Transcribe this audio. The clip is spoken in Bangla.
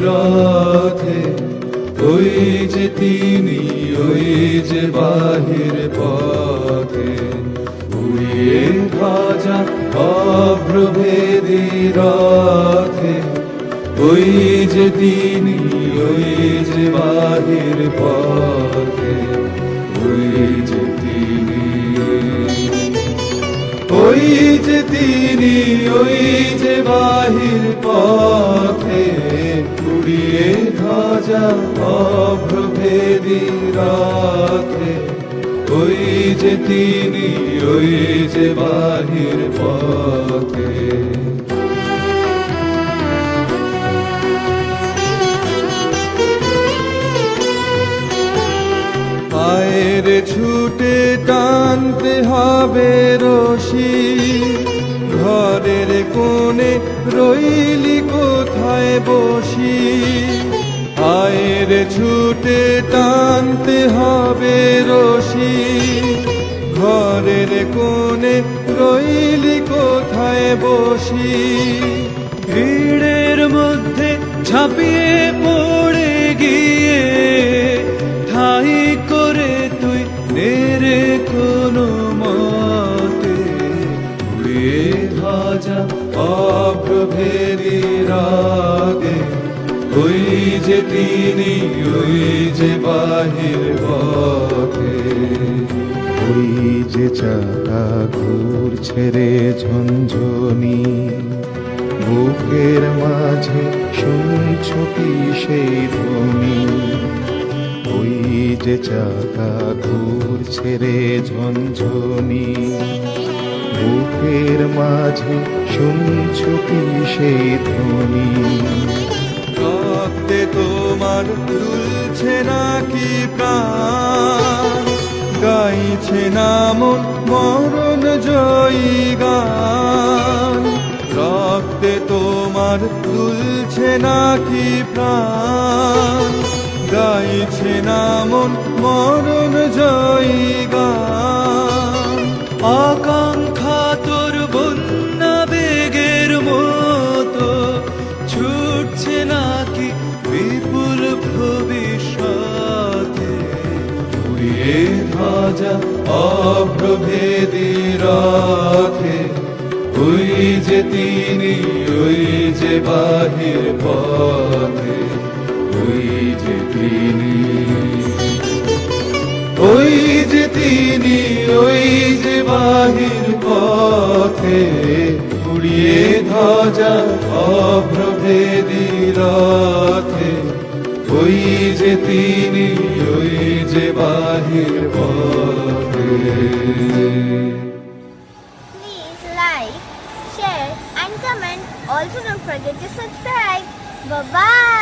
রথে, ওই যে তিনি, ওই যে বাহির পথে, উড়িয়ে ধ্বজা অভ্রভেদী রথে, ওই যে তিনি, ওই যে বাহির পথে, ওই যে তিনি, ওই যে তিনি, ওই যে বাহির পথে, উড়িয়ে ধ্বজা অভ্রভেদী রথে, ওই যে তিনি, ওই যে বাহির পথে। পায়ের ছুটে টানতে হবে রশি, ঘরের কোণে রইলি কোথায় বসি, পায়ের ছুটে টানতে হবে রশি, ঘরের কোণে রইলি কোথায় বসি, ভিড়ের মধ্যে ঝাঁপিয়ে পড়ে গিয়ে ঠাই করে তুই নেড়ে কোনো মতে, উড়িয়ে ধ্বজা অভ্রভেদী রথে, ওই যে তিনি, ওই যে বাহির পথে। ওই যে চাকা ঘুরছে রে ঝনঝনি, বুকের মাঝে শুনছ কি সেই ধ্বনি, ওই যে চাকা ঘুরছে রে ঝনঝনি, বুকের মাঝে শুনছ কি সেই ধ্বনি। রক্তে তোমার দুলছে নাকি প্রাণ, গাইছে না মন মরণ জয়ী গান, রক্তে তোমার দুলছে নাকি প্রাণ, গাইছে না মন মরণ জয়ী গান, আকাঙ্ক্ষা তোর বন্যা বেগের মতো ছুটছে নাকি বিপুল ভবিষ্যতে, উড়িয়ে ধ্বজা অভ্রভেদী রথে, ওই যে তিনি, ওই যে বাহির পথে, ওই যে তিনি, ওই যে তিনি, ওই যে বাহির পথে, উড়িয়ে ধ্বজা অভ্রভেদী রথে, ওই যে তিনি, ওই যে বাহির পথে। Please like, share and comment. Also don't forget to subscribe. Bye-bye.